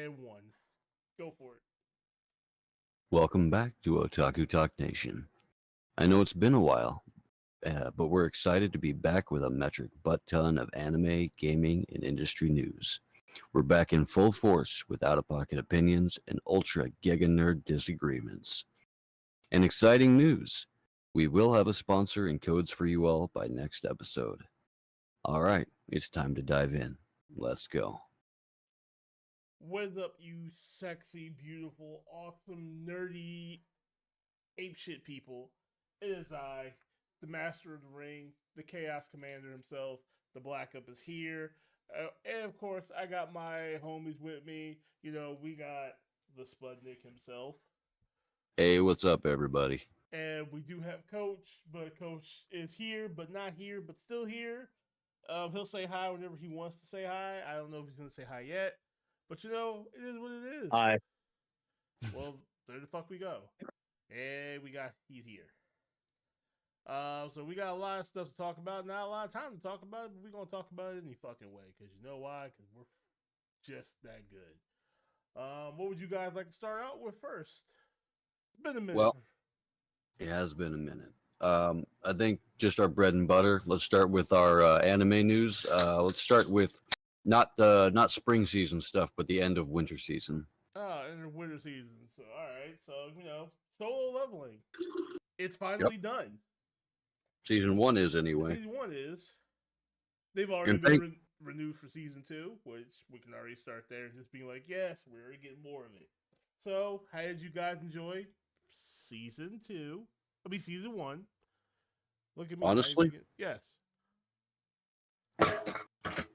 and one. Go for it. Welcome back to Otaku Talk Nation. I know it's been a while, but we're excited to be back with a metric butt ton of anime, gaming, and industry news. We're back in full force with out-of-pocket opinions and ultra giga nerd disagreements. And exciting news, we will have a sponsor and codes for you all by next episode. All right, it's time to dive in. Let's go. What up, you sexy, beautiful, awesome, nerdy, apeshit people? It is I, the Master of the Ring, the Chaos Commander himself. The Black Up is here. And of course, I got my homies with me. You know, we got the Spudnik himself. Hey, what's up, everybody? And we do have Coach, but Coach is here, but not here, but still here. He'll say hi whenever he wants to say hi. I don't know if he's going to say hi yet. But you know, it is what it is. Hi. Well, there the fuck we go. And he's here. So we got a lot of stuff to talk about. Not a lot of time to talk about it, but we're going to talk about it any fucking way. Because you know why? Because we're just that good. What would you guys like to start out with first? It's been a minute. Well, it has been a minute. I think just our bread and butter. Let's start with our anime news. Let's start with not spring season stuff, but the end of winter season. End of winter season. So, all right. So, you know, solo leveling. It's finally done. Season 1 is anyway. Season 1 is. They've already been renewed for season 2, which we can already start there and just be like, yes, we're already getting more of it. So, how did you guys enjoy season 2? Season 1. Look at me. Honestly? Yes.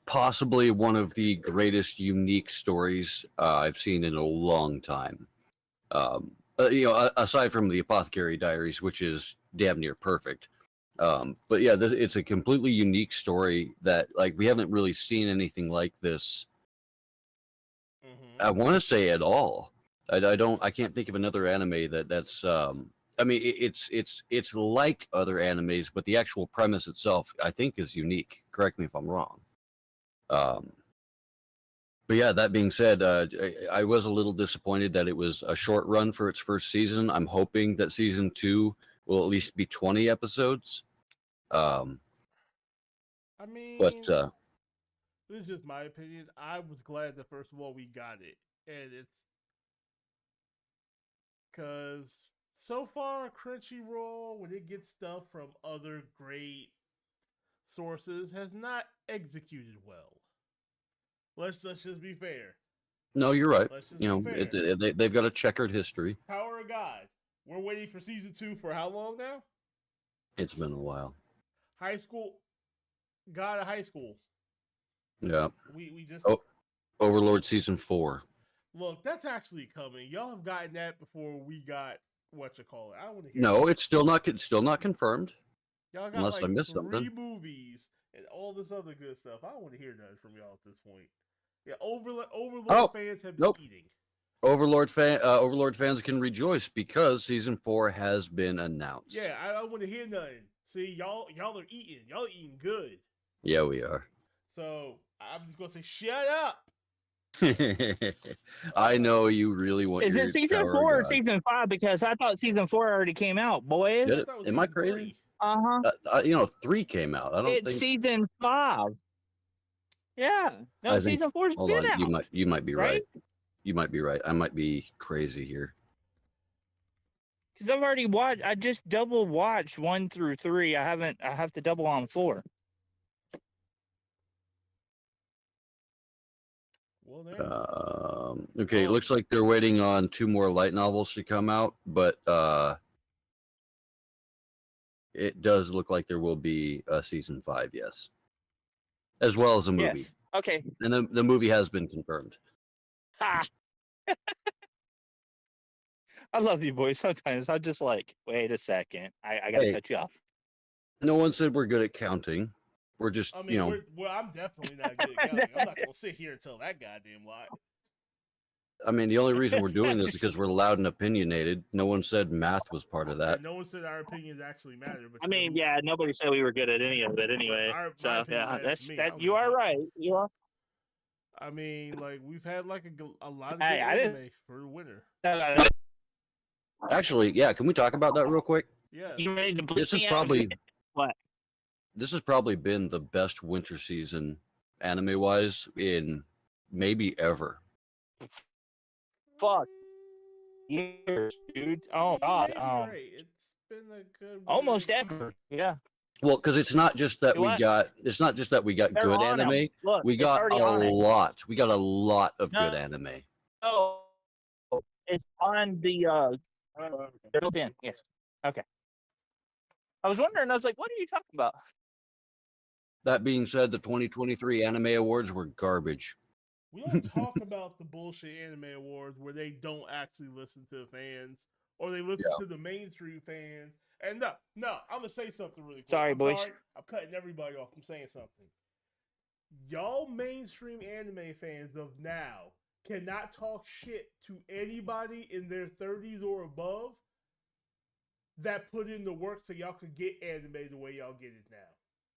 Possibly one of the greatest unique stories I've seen in a long time. Aside from the Apothecary Diaries, which is damn near perfect. But yeah, it's a completely unique story that we haven't really seen anything like this. Mm-hmm. I want to say at all. I can't think of another anime that's. It's like other animes, but the actual premise itself, I think, is unique. Correct me if I'm wrong. But yeah, that being said, I was a little disappointed that it was a short run for its first season. I'm hoping that season 2 will at least be 20 episodes. But this is just my opinion. I was glad that first of all we got it, and it's because so far Crunchyroll, when it gets stuff from other great sources, has not executed well. Let's just be fair. No, you're right. They've got a checkered history. Power of God. We're waiting for season 2 for how long now? It's been a while. High school. God of high school. Yeah. We just. Overlord season 4. Look, that's actually coming. Y'all have gotten that before we got whatchamacallit. I want to hear. No, it's still not confirmed. Y'all got unless I missed 3 something. movies and all this other good stuff. I don't want to hear nothing from y'all at this point. Yeah, Overlord fans have been eating. Overlord fans can rejoice because season 4 has been announced. Yeah, I don't want to hear nothing. See, y'all are eating. Y'all eating good. Yeah, we are. So I'm just gonna say, shut up. I know you really want. Is it season 4 or season 5? Because I thought season 4 already came out, boys. Am I crazy? 3 came out. I don't think it's season 5. Yeah, no, season 4's been out. You might be right. You might be right. I might be crazy here. Because I've already watched. I just double watched 1 through 3. I have to double on 4. Well, okay, it looks like they're waiting on 2 more light novels to come out, but it does look like there will be a season 5, yes, as well as a movie. Yes. Okay. And the movie has been confirmed. Ha! I love you, boys. Sometimes I'm just like, wait a second, I gotta cut you off. No one said we're good at counting. We're just, I'm definitely not good at counting. I'm not gonna sit here and tell that goddamn lie. I mean, the only reason we're doing this is because we're loud and opinionated. No one said math was part of that. No one said our opinions actually matter. But nobody said we were good at any of it anyway. You are right. You are. I mean, like we've had like a lot of good Hey, I didn't. anime for the winter. Actually, yeah, can we talk about that real quick? Yes. You ready to bleep This is me out? probably What? this has probably been the best winter season anime wise in maybe ever. Fuck years, dude. Oh You god. may be right. It's been a good Almost winter. ever. Yeah. Well, because it's not just that You know what? it's not just that we got They're good on 'em. anime. Look, We it's got already a on it. lot. We got a lot of good No. anime. Oh, it's on the built in. Yes. Okay. I was wondering. I was like, what are you talking about? That being said, the 2023 Anime Awards were garbage. We don't talk about the bullshit anime awards where they don't actually listen to the fans or they listen to the mainstream fans. And no, I'm gonna say something really quick. Sorry, boys. Sorry, I'm cutting everybody off. I'm saying something. Y'all mainstream anime fans of now cannot talk shit to anybody in their 30s or above that put in the work so y'all could get anime the way y'all get it now.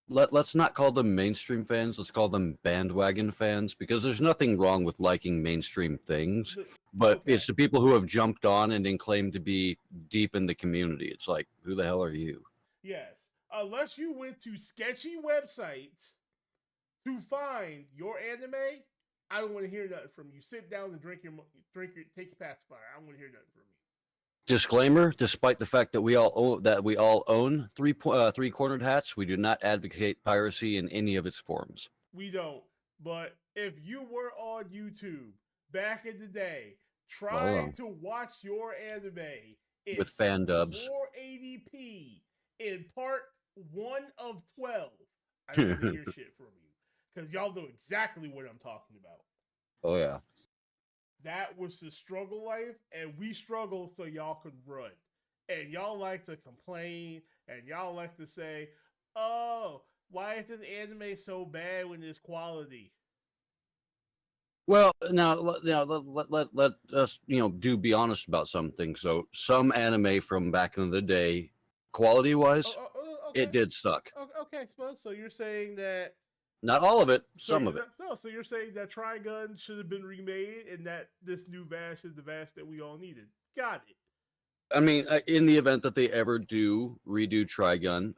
Let's not call them mainstream fans. Let's call them bandwagon fans because there's nothing wrong with liking mainstream things, but it's the people who have jumped on and then claim to be deep in the community. It's like, who the hell are you? Yes, unless you went to sketchy websites to find your anime, I don't want to hear nothing from you. Sit down and take your pacifier. I don't want to hear nothing from you. Disclaimer: despite the fact that we all own three-cornered hats, we do not advocate piracy in any of its forms. We don't. But if you were on YouTube back in the day trying to watch your anime with fan dubs 480p in part 1 of 12, I don't want to hear shit from you because y'all know exactly what I'm talking about. Oh yeah. That was the struggle life, and we struggled so y'all could run. And y'all like to complain, and y'all like to say, oh, why is this anime so bad when it's quality? Well, now let us be honest about something. So some anime from back in the day, quality wise, it did suck. Okay, so you're saying that not all of it, some of it. So you're saying that Trigun should have been remade, and that this new Vash is the Vash that we all needed. Got it. I mean, in the event that they ever do redo Trigun,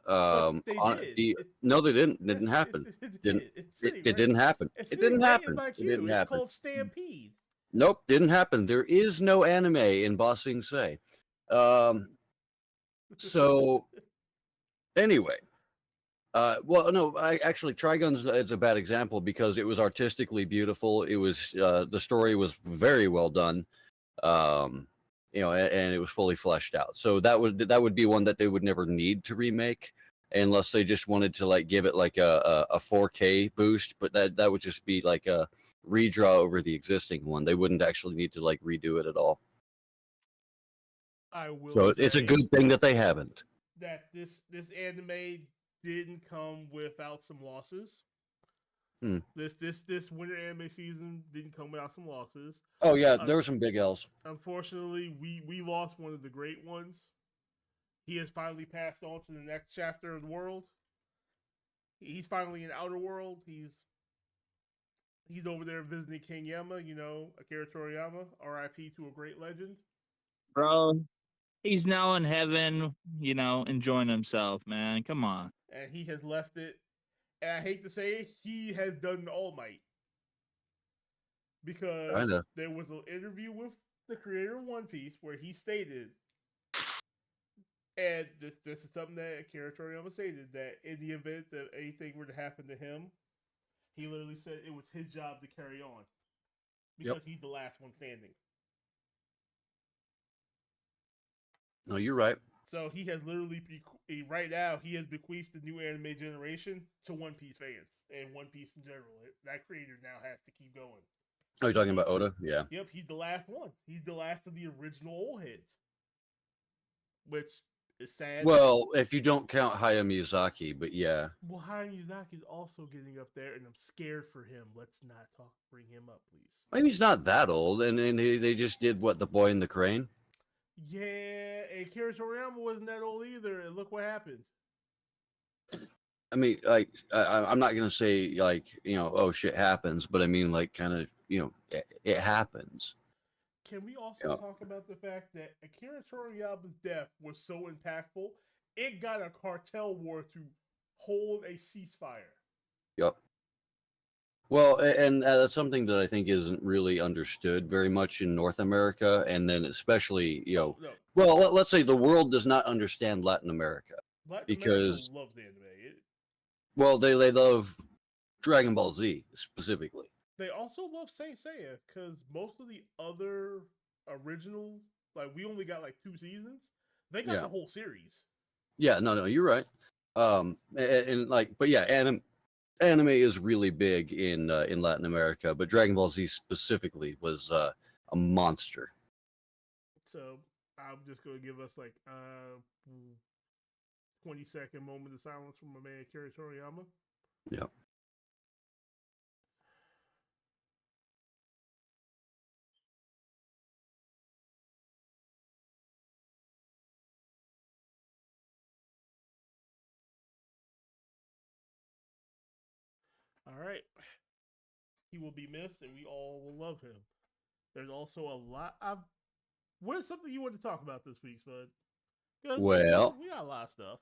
no, they didn't. It didn't happen. It didn't happen. It didn't happen. It didn't happen. It's called Stampede. Nope, didn't happen. There is no anime in Ba Sing Se. So anyway, well, no, actually, Trigun's is a bad example because it was artistically beautiful. It was the story was very well done. And it was fully fleshed out. So that would be one that they would never need to remake unless they just wanted to like give it like a 4K boost. But that would just be like a redraw over the existing one. They wouldn't actually need to like redo it at all. I will. So it's a good thing that they haven't. That this anime didn't come without some losses. This winter anime season didn't come without some losses. Oh yeah, there were some big L's. Unfortunately, we lost one of the great ones. He has finally passed on to the next chapter of the world. He's finally in Outer World. He's over there visiting King Yama, Akira Toriyama, R.I.P. to a great legend. Bro, he's now in heaven, enjoying himself, man. Come on. And he has left it. And I hate to say it, he has done All Might. Because there was an interview with the creator of One Piece where he stated, and this is something that Akira Toriyama stated, that in the event that anything were to happen to him, he literally said it was his job to carry on. Because he's the last one standing. No, you're right. So he has literally, right now, he has bequeathed the new anime generation to One Piece fans and One Piece in general. That creator now has to keep going. Oh, you're talking about Oda? Yeah. Yep, he's the last one. He's the last of the original old heads. Which is sad. Well, if you don't count Hayao Miyazaki, but yeah. Well, Hayao Miyazaki is also getting up there, and I'm scared for him. Let's not bring him up, please. I mean, he's not that old, and they just did, what, The Boy and the Crane? Yeah, and Akira Toriyama wasn't that old either, and look what happened. I mean, like, I'm not gonna say like, oh shit happens, but I mean, like, kind of, it happens. Can we also talk about the fact that Akira Toriyama's death was so impactful, it got a cartel war to hold a ceasefire? Yep. Well, and that's something that I think isn't really understood very much in North America, and then especially, No. well, let's say the world does not understand Latin America Latin America because, loves the anime. well, they love Dragon Ball Z specifically. They also love Saint Seiya because most of the other original, like we only got like 2 seasons. They got the whole series. Yeah, no, you're right. And like, but yeah, anime is really big in Latin America, but Dragon Ball Z specifically was a monster. So I'm just gonna give us like 20-second moment of silence from my man Akira Toriyama. Yeah. All right. He will be missed, and we all will love him. There's also a lot. What is something you want to talk about this week, Spud? Well, we got a lot of stuff.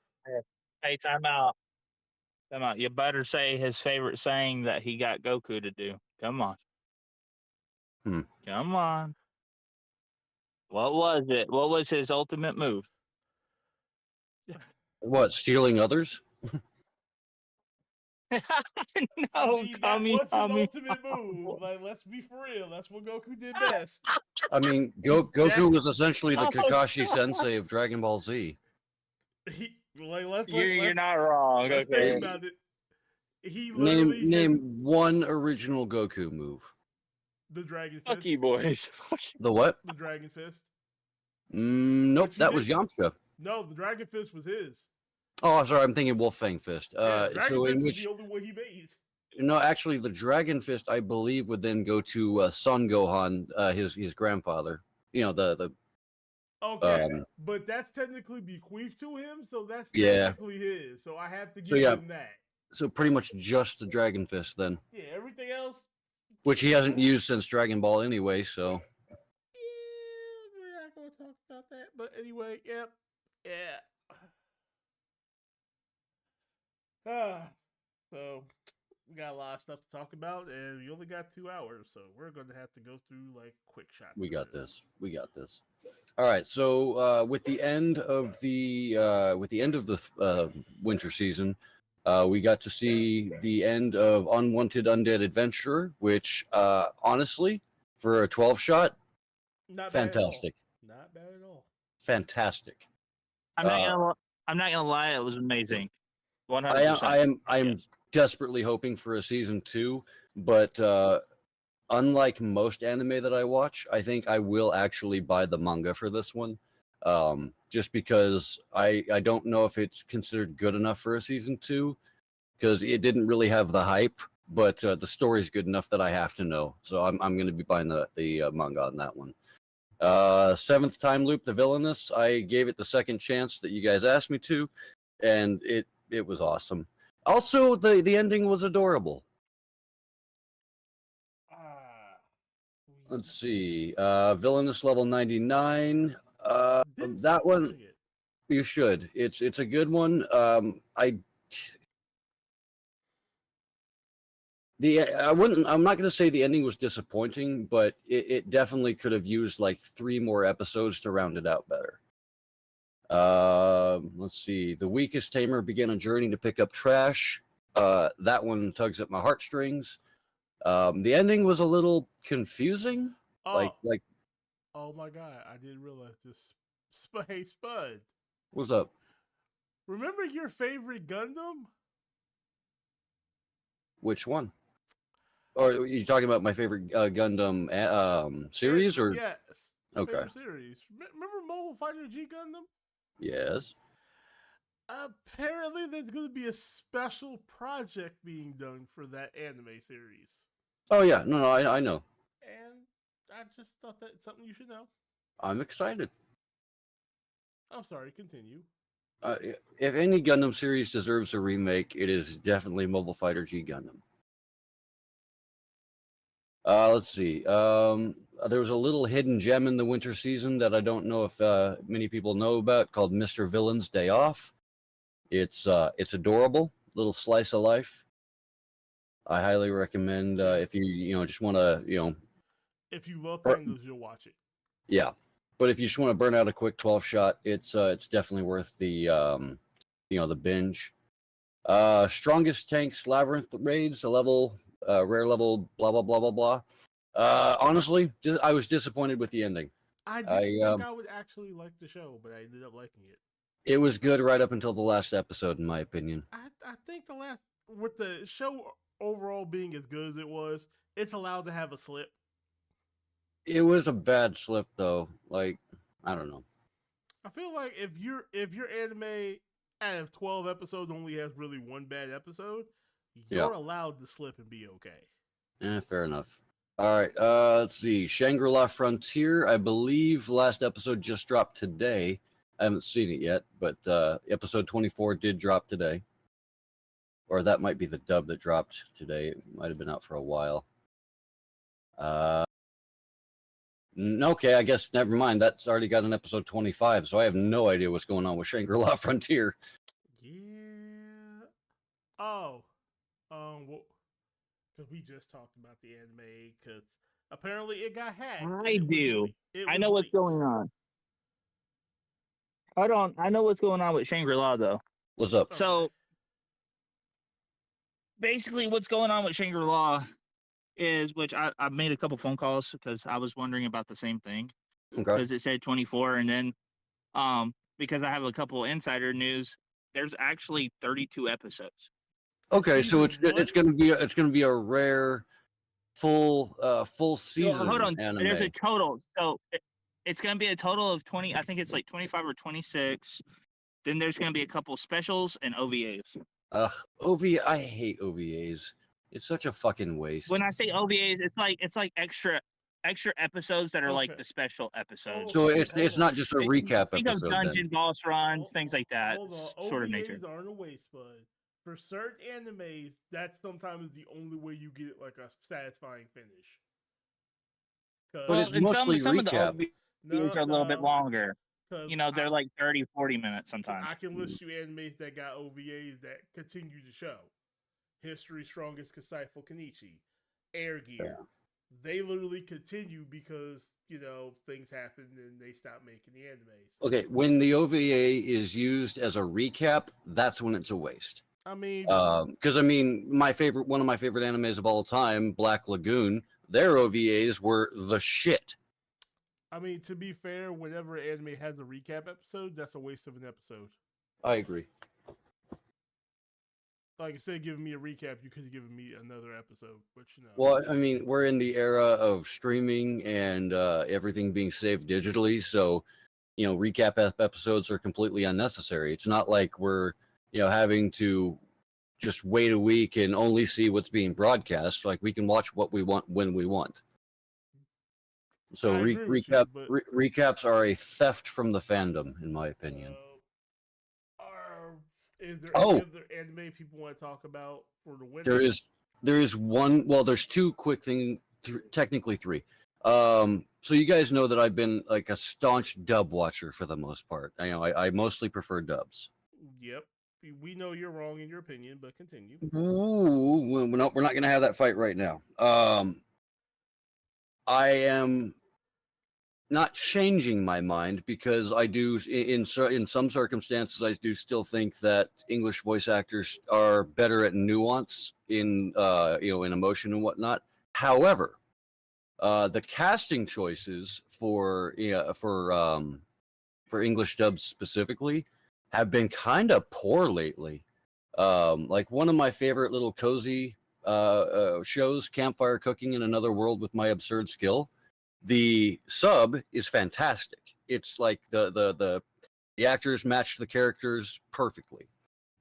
Hey, time out. Time out. You better say his favorite saying that he got Goku to do. Come on. Come on. What was it? What was his ultimate move? What, stealing others? No, I mean, that was his Tommy. ultimate move. Like, let's be for real. That's what Goku did best. I mean, Goku was essentially the Kakashi Sensei of Dragon Ball Z. You're not wrong. Let's Okay. think about it. He literally name one original Goku move. The Dragon Fist. Fuck you, boys. The what? The Dragon Fist. Nope, that was Yamcha. No, the Dragon Fist was his. Oh, sorry, I'm thinking Wolf Fang Fist. Dragon so Fist in was which the only one he made. no, actually, the Dragon Fist, I believe, would then go to Son Gohan, his grandfather. The Okay, but that's technically bequeathed to him, so that's technically his. So I have to give him that. So pretty much just the Dragon Fist then. Yeah, everything else, which he hasn't used since Dragon Ball anyway. So yeah, we're not going to talk about that. But anyway, yeah. So we got a lot of stuff to talk about, and we only got 2 hours, so we're going to have to go through like quick shots. We got this. All right. So with the end of the winter season, we got to see the end of Unwanted Undead Adventurer, which honestly, for a 12-shot, fantastic. Not bad at all. Fantastic. I'm not gonna lie, it was amazing. 100%. I am desperately hoping for a season 2, but unlike most anime that I watch, I think I will actually buy the manga for this one. Just because I don't know if it's considered good enough for a season 2, because it didn't really have the hype, but the story's good enough that I have to know. So I'm going to be buying the manga on that one. Seventh Time Loop, The Villainous. I gave it the second chance that you guys asked me to, and it was awesome. Also, the ending was adorable. Let's see. Villainous level 99. That one you should. It's a good one. I'm not gonna say the ending was disappointing, but it definitely could have used like 3 more episodes to round it out better. Let's see. The Weakest Tamer began a journey to pick up trash. That one tugs at my heartstrings. The ending was a little confusing. Like oh my god, I didn't realize this. Hey Spud. What's up? Remember your favorite Gundam? Which one? Or are you talking about my favorite Gundam series? Or yes, okay, favorite series. Remember Mobile Fighter G Gundam? Yes. Apparently, there's going to be a special project being done for that anime series. Oh yeah, no, I know. And I just thought that's something you should know. I'm excited. I'm sorry, continue. If any Gundam series deserves a remake, it is definitely Mobile Fighter G Gundam. Let's see. There was a little hidden gem in the winter season that I don't know if many people know about, called Mr. Villain's Day Off. It's adorable, little slice of life. I highly recommend if you just want to If you love pandas, you'll watch it. Yeah, but if you just want to burn out a quick 12-shot, it's definitely worth the the binge. Strongest Tanks Labyrinth raids, a level, rare level, blah blah blah blah blah. Honestly, I was disappointed with the ending. I didn't think I would actually like the show, but I ended up liking it. It was good right up until the last episode, in my opinion. I think with the show overall being as good as it was, it's allowed to have a slip. It was a bad slip, though. Like, I don't know. I feel like if your anime out of 12 episodes only has really one bad episode, you're allowed to slip and be okay. Fair enough. All right, let's see. Shangri-La Frontier, I believe last episode just dropped today. I haven't seen it yet, but episode 24 did drop today. Or that might be the dub that dropped today. It might have been out for a while. Okay, I guess never mind. That's already got an episode 25, so I have no idea what's going on with Shangri-La Frontier. Yeah. Oh. Well, because we just talked about the anime, because apparently it got hacked. I do. I know what's going on. Hold on. I know what's going on with Shangri-La, though. What's up? So, basically, what's going on with Shangri-La is, which I made a couple phone calls because I was wondering about the same thing. Okay. Because it said 24, and then because I have a couple insider news, there's actually 32 episodes. Okay, so it's gonna be a rare full season. So, hold on, anime. there's a total. So it's gonna be a total of 20. I think it's like 25 or 26. Then there's gonna be a couple specials and OVAs. I hate OVAs. It's such a fucking waste. When I say OVAs, it's like extra episodes that are like the special episodes. So it's not just a recap think episode. Think of dungeon boss runs, things like that. Hold on. Sort of OVAs nature. aren't a waste, bud. For certain animes, that's sometimes the only way you get like a satisfying finish. But it's mostly some of the recap. OVAs are a little bit longer. They're like 30, 40 minutes sometimes. I can list you animes that got OVAs that continue the show. History's Strongest Kasaifu Kenichi, Air Gear. Yeah. They literally continue because, things happened and they stopped making the animes. Okay, when the OVA is used as a recap, that's when it's a waste. I mean, because one of my favorite animes of all time, Black Lagoon, their OVAs were the shit. I mean, to be fair, whenever an anime has a recap episode, that's a waste of an episode. I agree. Like, instead of giving me a recap, you could have given me another episode, but Well, I mean, we're in the era of streaming and everything being saved digitally, so, recap episodes are completely unnecessary. It's not like we're, having to just wait a week and only see what's being broadcast. Like, we can watch what we want when we want. So recaps are a theft from the fandom, in my opinion. Is there any other anime people want to talk about for the winter? There is one. Well, there's two quick things. Technically three. So you guys know that I've been like a staunch dub watcher for the most part. I mostly prefer dubs. Yep. We know you're wrong in your opinion, but continue. Ooh, we're not going to have that fight right now. I am not changing my mind because I do, in some circumstances, I do still think that English voice actors are better at nuance in in emotion and whatnot. However, the casting choices for English dubs specifically have been kind of poor lately. Like one of my favorite little cozy shows, Campfire Cooking in Another World with My Absurd Skill. The sub is fantastic. It's like the actors match the characters perfectly.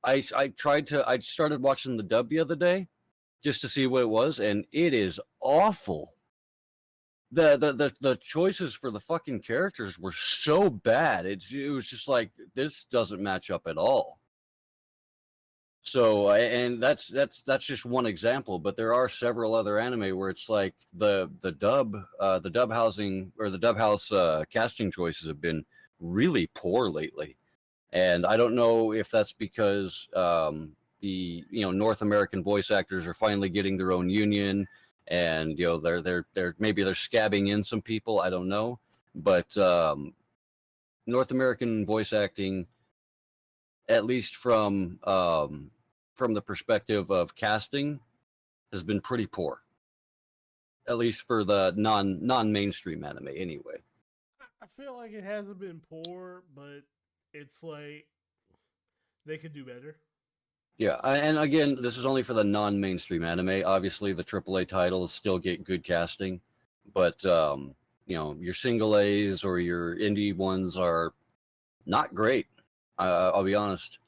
I started watching the dub the other day just to see what it was, and it is awful. the choices for the fucking characters were so bad. It was just like, this doesn't match up at all. So, and that's just one example, but there are several other anime where it's like the dub housing or the dub house casting choices have been really poor lately, and I don't know if that's because the North American voice actors are finally getting their own union, and they're maybe they're scabbing in some people. I don't know, but North American voice acting, at least from the perspective of casting, has been pretty poor. At least for the non-mainstream anime, anyway. I feel like it hasn't been poor, but it's like they could do better. Yeah, and again, this is only for the non-mainstream anime. Obviously, the AAA titles still get good casting, but your single A's or your indie ones are not great. I'll be honest.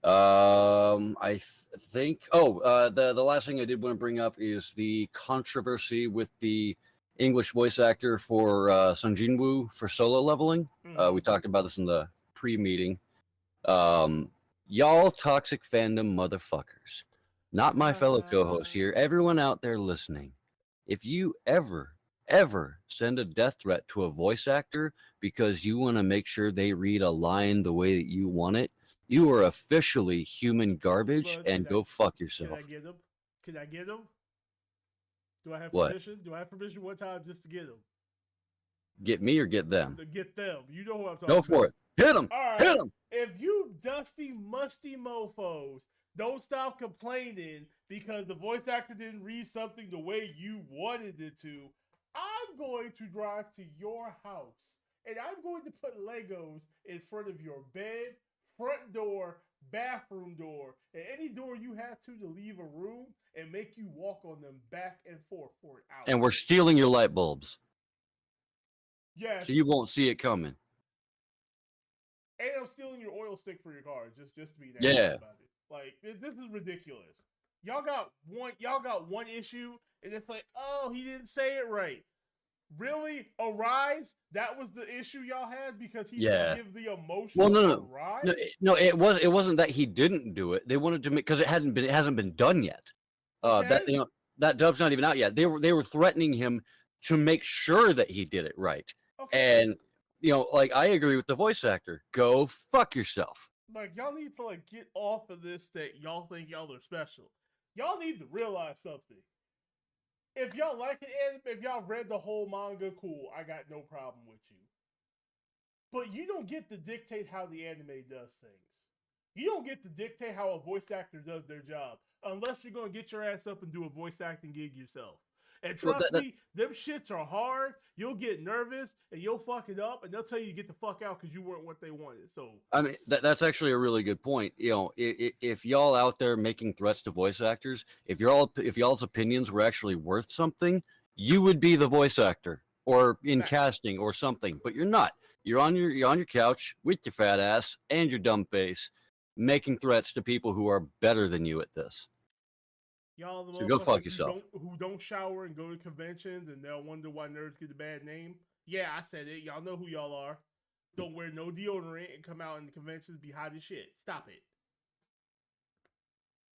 I think. The last thing I did want to bring up is the controversy with the English voice actor for Sung Jin-woo for solo leveling. We talked about this in the pre-meeting. Y'all toxic fandom motherfuckers. Not my fellow co-hosts here. Everyone out there listening. If you ever send a death threat to a voice actor because you want to make sure they read a line the way that you want it, you are officially human garbage, and go fuck yourself. Can I get him? Can I get him? Do I have What? permission? Do I have permission one time just to get him? Get me or get them? To get them. You know who I'm talking Go about. for it. Hit him. All right. Hit him. If you dusty, musty mofos don't stop complaining because the voice actor didn't read something the way you wanted it to, I'm going to drive to your house and I'm going to put Legos in front of your bed, front door, bathroom door, and any door you have to leave a room and make you walk on them back and forth for an hour. And we're stealing your light bulbs. Yes. So you won't see it coming. And I'm stealing your oil stick for your car, just to be Yeah. about it. Like, this is ridiculous. Y'all got one issue, and it's like, oh, he didn't say it right. Really? Arise? That was the issue y'all had because he didn't give the emotion. Well, no. Arise? No, it wasn't that he didn't do it. They wanted to make, because it hasn't been done yet. Okay. That dub's not even out yet. They were threatening him to make sure that he did it right. Okay. And like, I agree with the voice actor. Go fuck yourself. Like, y'all need to get off of this that y'all think y'all are special. Y'all need to realize something. If y'all like an anime, if y'all read the whole manga, cool. I got no problem with you. But you don't get to dictate how the anime does things. You don't get to dictate how a voice actor does their job. Unless you're going to get your ass up and do a voice acting gig yourself. And trust me, them shits are hard. You'll get nervous and you'll fuck it up, and they'll tell you to get the fuck out because you weren't what they wanted. So I mean, that's actually a really good point. If y'all out there making threats to voice actors, if y'all's opinions were actually worth something, you would be the voice actor or in casting or something. But you're not. You're on your couch with your fat ass and your dumb face, making threats to people who are better than you at this. Y'all, the so go fuck yourself. Who don't shower and go to conventions, and they'll wonder why nerds get a bad name. Yeah, I said it. Y'all know who y'all are. Don't wear no deodorant and come out in the conventions be hot as shit. Stop it.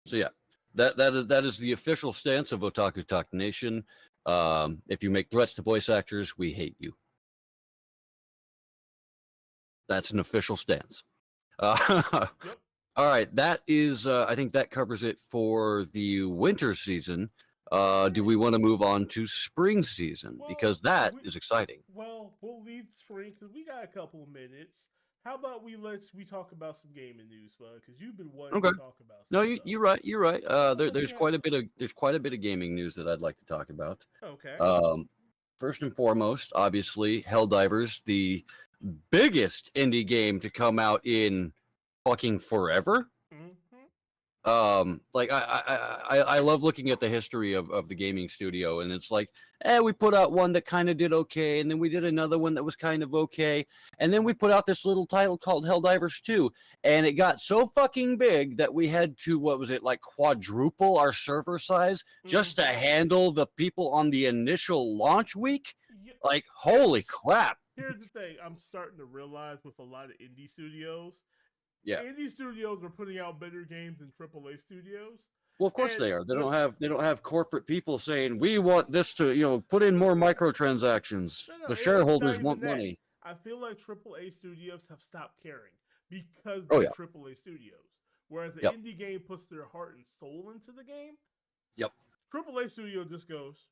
So yeah, that is the official stance of Otaku Talk Nation. If you make threats to voice actors, we hate you. That's an official stance. Yep. All right, that is. I think that covers it for the winter season. Do we want to move on to spring season because that is exciting? Well, we'll leave spring because we got a couple of minutes. How about we talk about some gaming news, bud? Because you've been wanting to talk about. No, you're right. You're right. There's quite a bit of gaming news that I'd like to talk about. Okay. First and foremost, obviously, Helldivers, the biggest indie game to come out in fucking forever. Like I love looking at the history of the gaming studio, and it's like, we put out one that kind of did okay, and then we did another one that was kind of okay, and then we put out this little title called Helldivers 2, and it got so fucking big that we had to, what was it, like quadruple our server size just to handle the people on the initial launch week? Like, holy crap. Here's the thing I'm starting to realize with a lot of indie studios. Yeah. Indie studios are putting out better games than AAA studios. Well, of course they are. They don't have corporate people saying we want this to, put in more microtransactions. No, the shareholders want money. I feel like AAA studios have stopped caring because they're AAA studios. Whereas the indie game puts their heart and soul into the game. Yep. AAA studio just goes,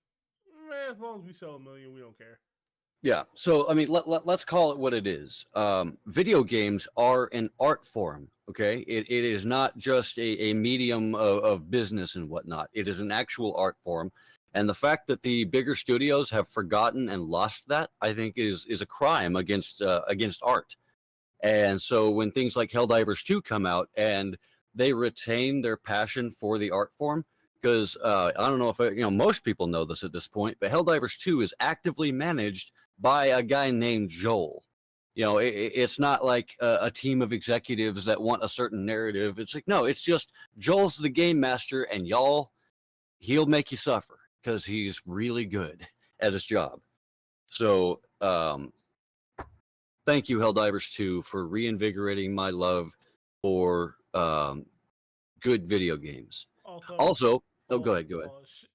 man, as long as we sell 1 million, we don't care. Yeah. So, I mean, let's call it what it is. Video games are an art form, okay? It is not just a medium of business and whatnot. It is an actual art form. And the fact that the bigger studios have forgotten and lost that, I think, is a crime against art. And so when things like Helldivers 2 come out and they retain their passion for the art form, because I don't know if most people know this at this point, but Helldivers 2 is actively managed by a guy named Joel. It's not like a team of executives that want a certain narrative. It's like, no, it's just Joel's the game master, and he'll make you suffer because he's really good at his job. So thank you, Helldivers 2, for reinvigorating my love for good video games. Also, go ahead.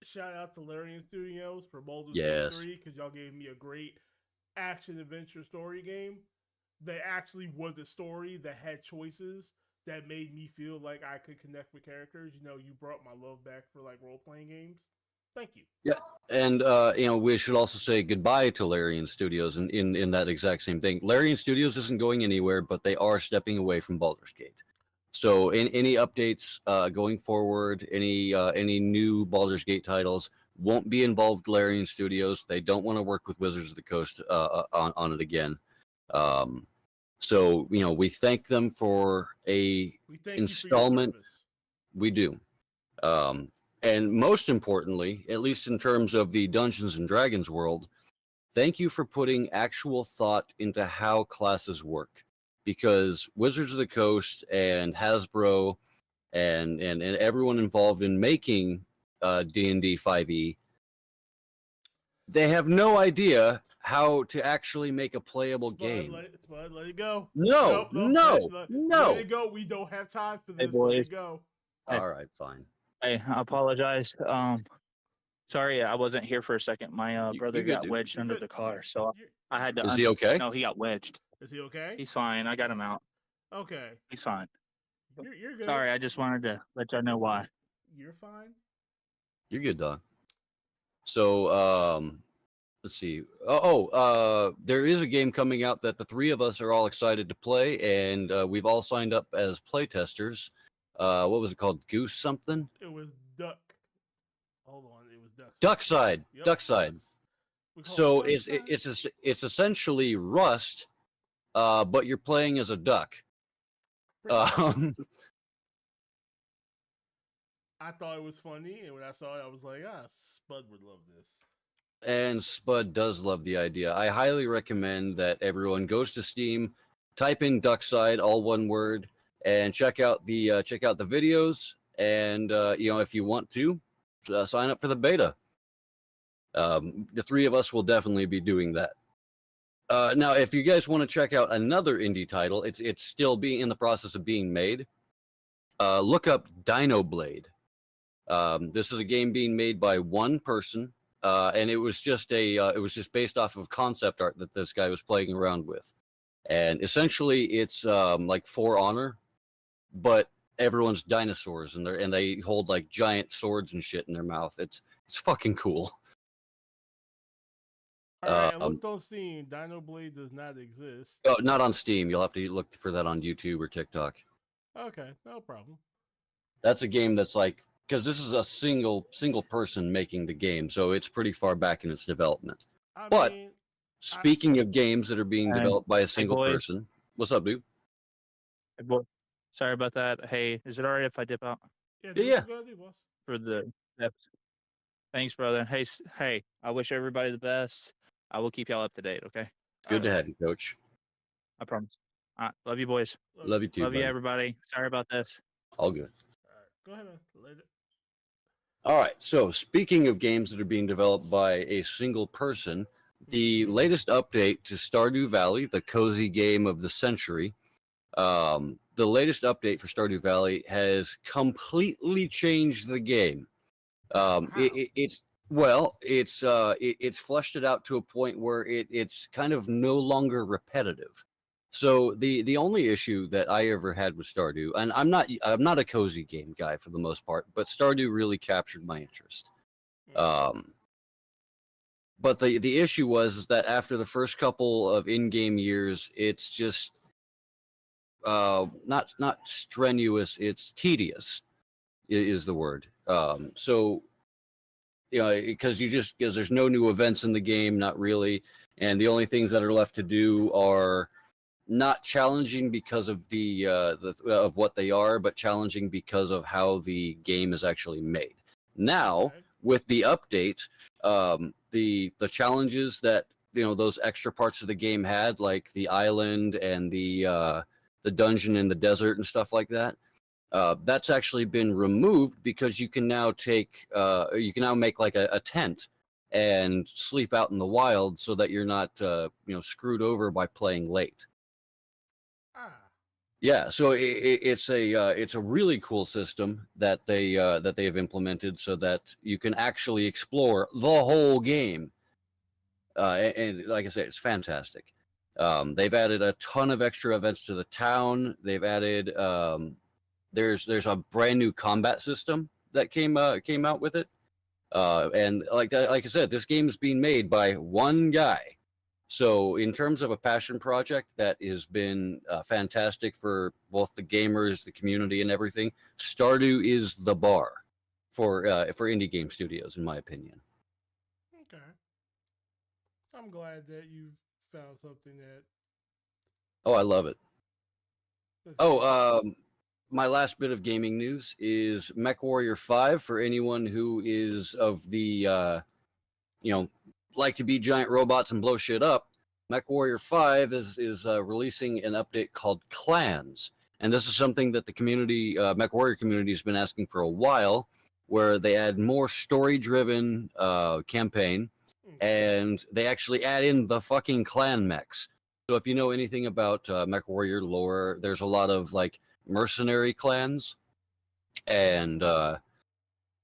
Shout out to Larian Studios for Baldur's Gate 3 because y'all gave me a great action adventure story game that actually was a story that had choices that made me feel like I could connect with characters. You brought my love back for like role-playing games. Thank you. Yeah, and we should also say goodbye to Larian Studios in that exact same thing. Larian Studios isn't going anywhere, but they are stepping away from Baldur's Gate. So, any updates going forward, any new Baldur's Gate titles won't be involved Larian Studios. They don't want to work with Wizards of the Coast on it again. So, we thank them for a installment. We do. And most importantly, at least in terms of the Dungeons and Dragons world, thank you for putting actual thought into how classes work. Because Wizards of the Coast and Hasbro and everyone involved in making D&D 5e, they have no idea how to actually make a playable game. Let it go. No. Let it go. We don't have time for this. Hey, boys. Let it go. All right, fine. I apologize. Sorry, I wasn't here for a second. My brother got wedged under the car, so I had to. Is he okay? No, he got wedged. Is he okay? He's fine. I got him out. Okay. He's fine. You're good. Sorry, I just wanted to let y'all know why. You're fine. You're good, dog. So, let's see. There is a game coming out that the three of us are all excited to play, and we've all signed up as playtesters. What was it called? Goose something? It was Duck. Hold on, it was Duck. Duckside. Yep. Duckside. So it's essentially Rust, but you're playing as a duck. I thought it was funny, and when I saw it, I was like, Spud would love this. And Spud does love the idea. I highly recommend that everyone goes to Steam, type in Duckside, all one word, and check out the videos. And if you want to, sign up for the beta. The three of us will definitely be doing that. Now, if you guys want to check out another indie title, it's still being in the process of being made. Look up Dino Blade. This is a game being made by one person, and it was just based off of concept art that this guy was playing around with. And essentially, it's like For Honor, but everyone's dinosaurs, and they hold like giant swords and shit in their mouth. It's fucking cool. All right, I looked on Steam. Dino Blade does not exist. Oh, not on Steam. You'll have to look for that on YouTube or TikTok. Okay, no problem. That's a game that's like, because this is a single person making the game, so it's pretty far back in its development. Speaking of games that are being developed by a single person, what's up, dude? Hey, boy. Sorry about that. Hey, is it alright if I dip out? Yeah, do Yeah, what yeah. you gotta do, boss. for the episode. Thanks, brother. Hey, hey, I wish everybody the best. I will keep y'all up to date. Okay, It's All good to right. have you, Coach. I promise. All right, love you, boys. Love Love you. you too, Love you, buddy. everybody. Sorry about this. All good. All right. Go ahead, man. Later. All right. So, speaking of games that are being developed by a single person, the latest update to Stardew Valley, the cozy game of the century, the latest update for Stardew Valley has completely changed the game. How? It's fleshed it out to a point where it's kind of no longer repetitive. So the only issue that I ever had with Stardew, and I'm not a cozy game guy for the most part, but Stardew really captured my interest. Um, but the issue was that after the first couple of in-game years, it's just not strenuous, it's tedious is the word. So because there's no new events in the game, not really, and the only things that are left to do are not challenging because of of what they are, but challenging because of how the game is actually made. Now, Okay. with the update, the challenges that those extra parts of the game had, like the island and the dungeon in the desert and stuff like that, that's actually been removed because you can now make like a tent and sleep out in the wild so that you're not screwed over by playing late. Ah. Yeah, so it's a really cool system that they have implemented so that you can actually explore the whole game. And like I said, it's fantastic. They've added a ton of extra events to the town. They've added there's a brand new combat system that came out with it. And like I said, this game's being made by one guy. So in terms of a passion project that has been fantastic for both the gamers, the community, and everything, Stardew is the bar for indie game studios, in my opinion. Okay. I'm glad that you found something that. Oh, I love it. That's Oh, my last bit of gaming news is MechWarrior 5 for anyone who is of the like to be giant robots and blow shit up. MechWarrior 5 is releasing an update called Clans, and this is something that the community, MechWarrior community, has been asking for a while, where they add more story-driven campaign, and they actually add in the fucking clan mechs. So if you know anything about MechWarrior lore, there's a lot of like mercenary clans, and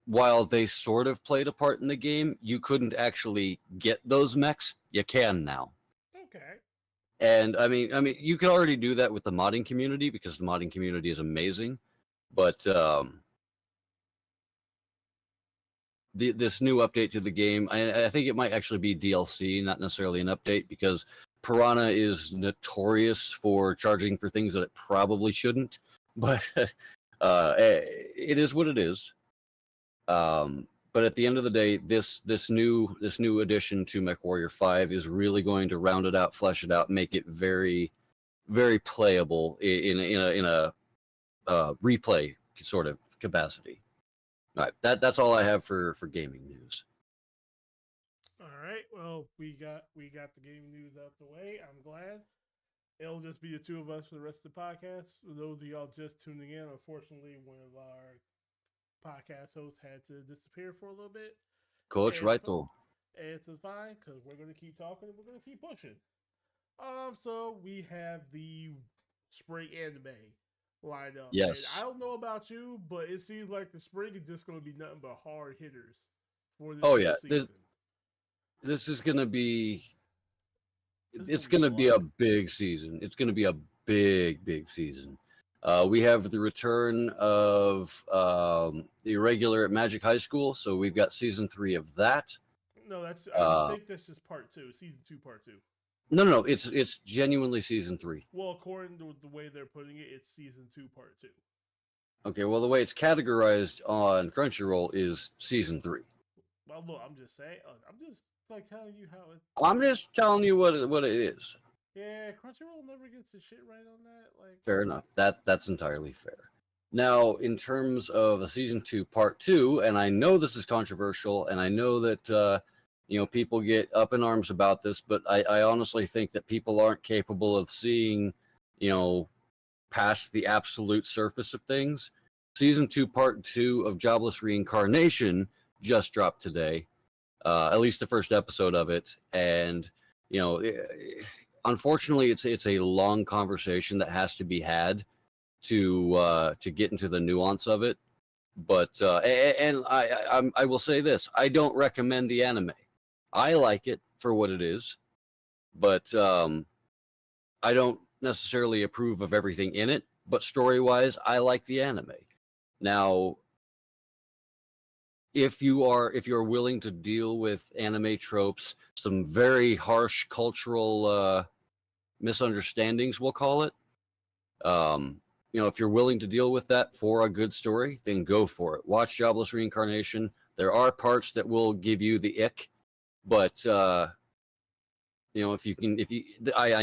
while they sort of played a part in the game, you couldn't actually get those mechs. You can now. Okay. And I mean, you could already do that with the modding community because the modding community is amazing. But this new update to the game, I think it might actually be DLC, not necessarily an update, because Piranha is notorious for charging for things that it probably shouldn't. But it is what it is. But at the end of the day, this new addition to MechWarrior 5 is really going to round it out, flesh it out, make it very, very playable in a replay sort of capacity. All right, that's all I have for gaming news. All right. Well, we got the gaming news out the way. I'm glad. It'll just be the two of us for the rest of the podcast. For those of y'all just tuning in, unfortunately, one of our podcast hosts had to disappear for a little bit. Coach, right though. It's fine because we're going to keep talking and we're going to keep pushing. So we have the spring anime lined up. Yes. And I don't know about you, but it seems like the spring is just going to be nothing but hard hitters for this season. This is going to be. It's going to be a big season. It's going to be a big season. We have the return of the irregular at Magic High School, so we've got season 3 of that. No, I think that's just part 2, season 2, part 2. No, it's genuinely season 3. Well, according to the way they're putting it, it's season 2, part 2. Okay, well, the way it's categorized on Crunchyroll is season 3. Well, look, I'm just saying. I'm just like telling you how it. I'm just telling you what it is. Yeah, Crunchyroll never gets the shit right on that. Like, fair enough. That's entirely fair. Now, in terms of a season 2, part 2, and I know this is controversial, and I know that people get up in arms about this, but I honestly think that people aren't capable of seeing, past the absolute surface of things. Season 2, part 2 of Jobless Reincarnation just dropped today. At least the first episode of it, and unfortunately, it's a long conversation that has to be had to get into the nuance of it. But and I will say this: I don't recommend the anime. I like it for what it is, but I don't necessarily approve of everything in it. But story-wise, I like the anime. Now, if you're willing to deal with anime tropes, some very harsh cultural misunderstandings, we'll call it. If you're willing to deal with that for a good story, then go for it. Watch Jobless Reincarnation. There are parts that will give you the ick, but I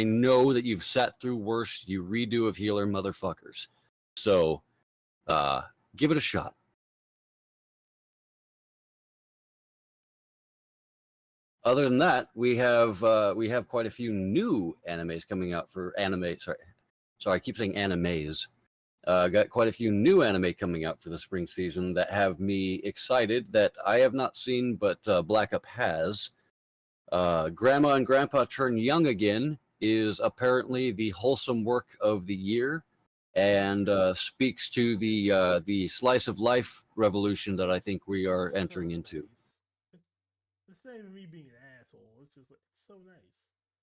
know that you've sat through worse. You redo of healer motherfuckers, so give it a shot. Other than that, we have quite a few new animes coming out for anime. Sorry, I keep saying animes. Got quite a few new anime coming out for the spring season that have me excited that I have not seen, but Black Up has. Grandma and Grandpa Turn Young Again is apparently the wholesome work of the year, and speaks to the slice of life revolution that I think we are entering into. It's not even me being an asshole. It's just like, it's so nice.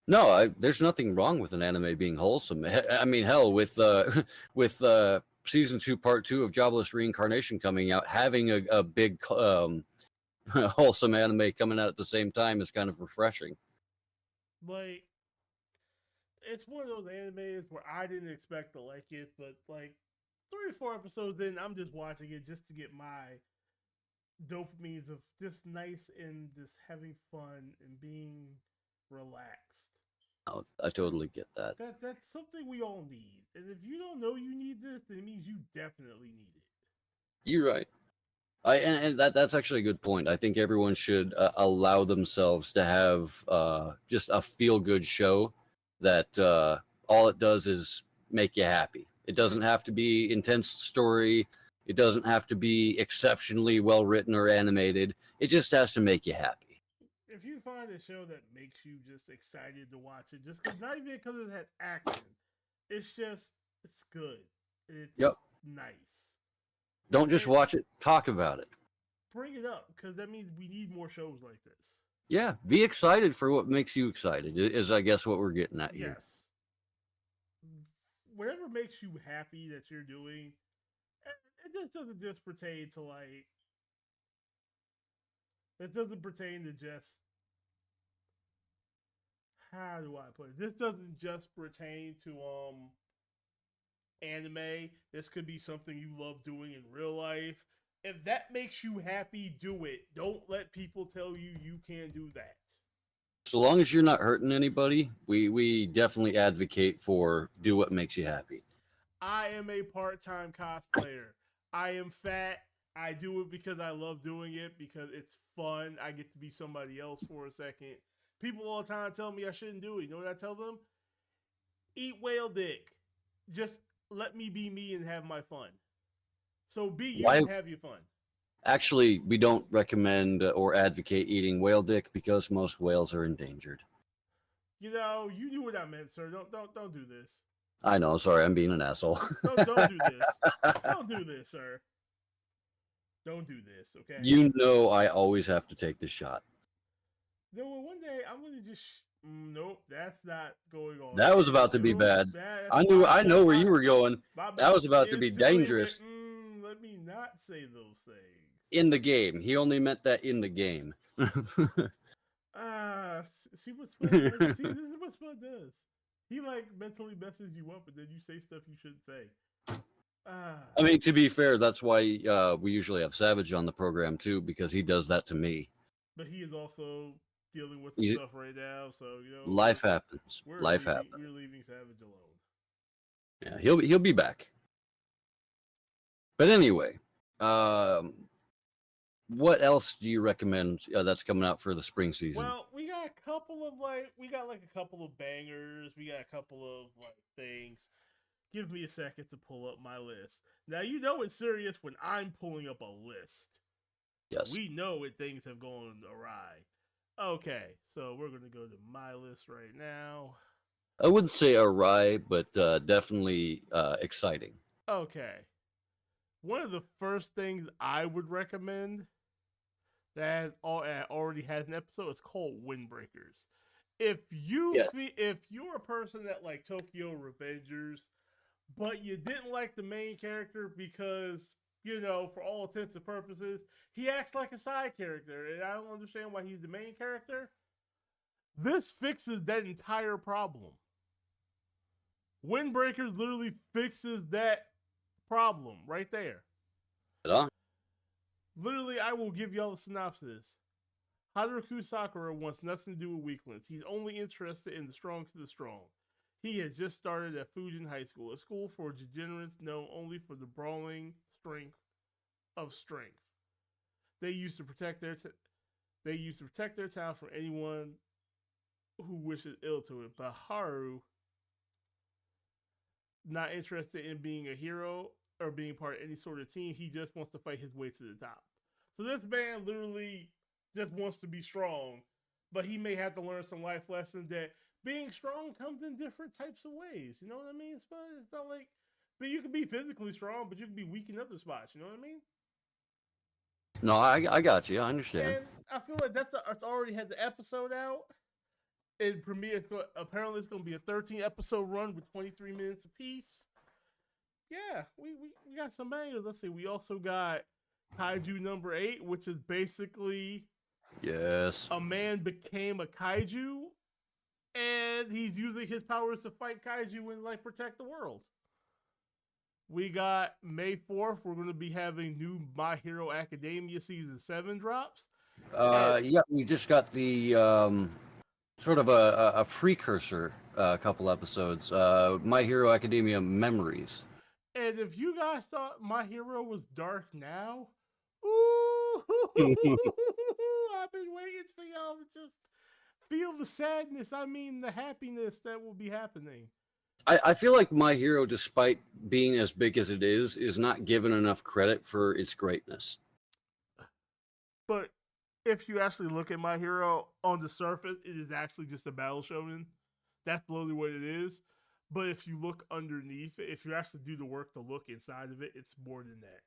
No, there's nothing wrong with an anime being wholesome. I mean, hell, with season 2, part 2 of Jobless Reincarnation coming out, having a big wholesome anime coming out at the same time is kind of refreshing. Like, it's one of those animes where I didn't expect to like it, but like 3 or 4 episodes in, I'm just watching it just to get my dopamines of just nice and just having fun and being relaxed. Oh, I totally get that. That's something we all need. And if you don't know you need this, then it means you definitely need it. You're right. And that's actually a good point. I think everyone should allow themselves to have just a feel-good show that all it does is make you happy. It doesn't have to be intense story. It doesn't have to be exceptionally well-written or animated. It just has to make you happy. If you find a show that makes you just excited to watch it, just because not even because it has action, it's good. It's nice. Don't just watch it, talk about it. Bring it up, because that means we need more shows like this. Yeah, be excited for what makes you excited, is I guess what we're getting at here. Yes. Whatever makes you happy that you're doing, it just doesn't just pertain to like. It doesn't pertain to just. How do I put it? This doesn't just pertain to anime. This could be something you love doing in real life. If that makes you happy, do it. Don't let people tell you you can't do that. So long as you're not hurting anybody, we definitely advocate for do what makes you happy. I am a part-time cosplayer. I am fat. I do it because I love doing it, because it's fun. I get to be somebody else for a second. People all the time tell me I shouldn't do it. You know what I tell them? Eat whale dick. Just let me be me and have my fun. So be you and have your fun. Actually, we don't recommend or advocate eating whale dick because most whales are endangered. You know, you knew what I meant, sir. Don't do this. I know. Sorry, I'm being an asshole. Don't do this. Don't do this, sir. Don't do this, okay? You know I always have to take the shot. No, well, one day I'm gonna just. Nope, that's not going on. That was about to be bad. I know where you were going. That was about to be dangerous. Let me not say those things. In the game. He only meant that in the game. See what Spud does? See, this is what Spud does. He like mentally messes you up, and then you say stuff you shouldn't say. I mean, to be fair, that's why we usually have Savage on the program too, because he does that to me. But he is also dealing with some stuff right now, so you know. Life happens. Life happens. We're leaving Savage alone. Yeah, he'll be back. But anyway, what else do you recommend that's coming out for the spring season? Well, we got a couple of a couple of bangers. We got a couple of things. Give me a second to pull up my list. Now you know it's serious when I'm pulling up a list. Yes. We know when things have gone awry. Okay, so we're gonna go to my list right now. I wouldn't say awry, but definitely exciting. Okay. One of the first things I would recommend that already has an episode is called Windbreakers. If you're a person that like Tokyo Revengers, but you didn't like the main character because, for all intents and purposes, he acts like a side character, and I don't understand why he's the main character. This fixes that entire problem. Windbreakers literally fixes that problem right there. Literally, I will give y'all a synopsis. Haruka Sakura wants nothing to do with weaklings. He's only interested in the strong to the strong. He has just started at Fujin High School, a school for degenerates known only for the brawling strength of strength. They used to protect their town from anyone who wishes ill to it. But Haru, not interested in being a hero or being part of any sort of team, he just wants to fight his way to the top. So this man literally just wants to be strong, but he may have to learn some life lessons that being strong comes in different types of ways. You know what I mean? It's not like, but you can be physically strong, but you can be weak in other spots. You know what I mean? No, I got you. I understand. And I feel like it's already had the episode out. It premiered. Apparently, it's going to be a 13-episode run with 23 minutes apiece. Yeah, we got some bangers. Let's see. We also got Kaiju number 8, which is basically a man became a kaiju, and he's using his powers to fight kaiju and protect the world. We got May 4th. We're going to be having new My Hero Academia season 7 drops. Yeah, we just got the sort of a precursor couple episodes. My Hero Academia Memories. And if you guys thought My Hero was dark now, ooh, I've been waiting for y'all to just feel the sadness. I mean, the happiness that will be happening. I feel like My Hero, despite being as big as it is not given enough credit for its greatness. But if you actually look at My Hero on the surface, it is actually just a battle shonen. That's literally what it is. But if you look underneath it, if you actually do the work to look inside of it, it's more than that.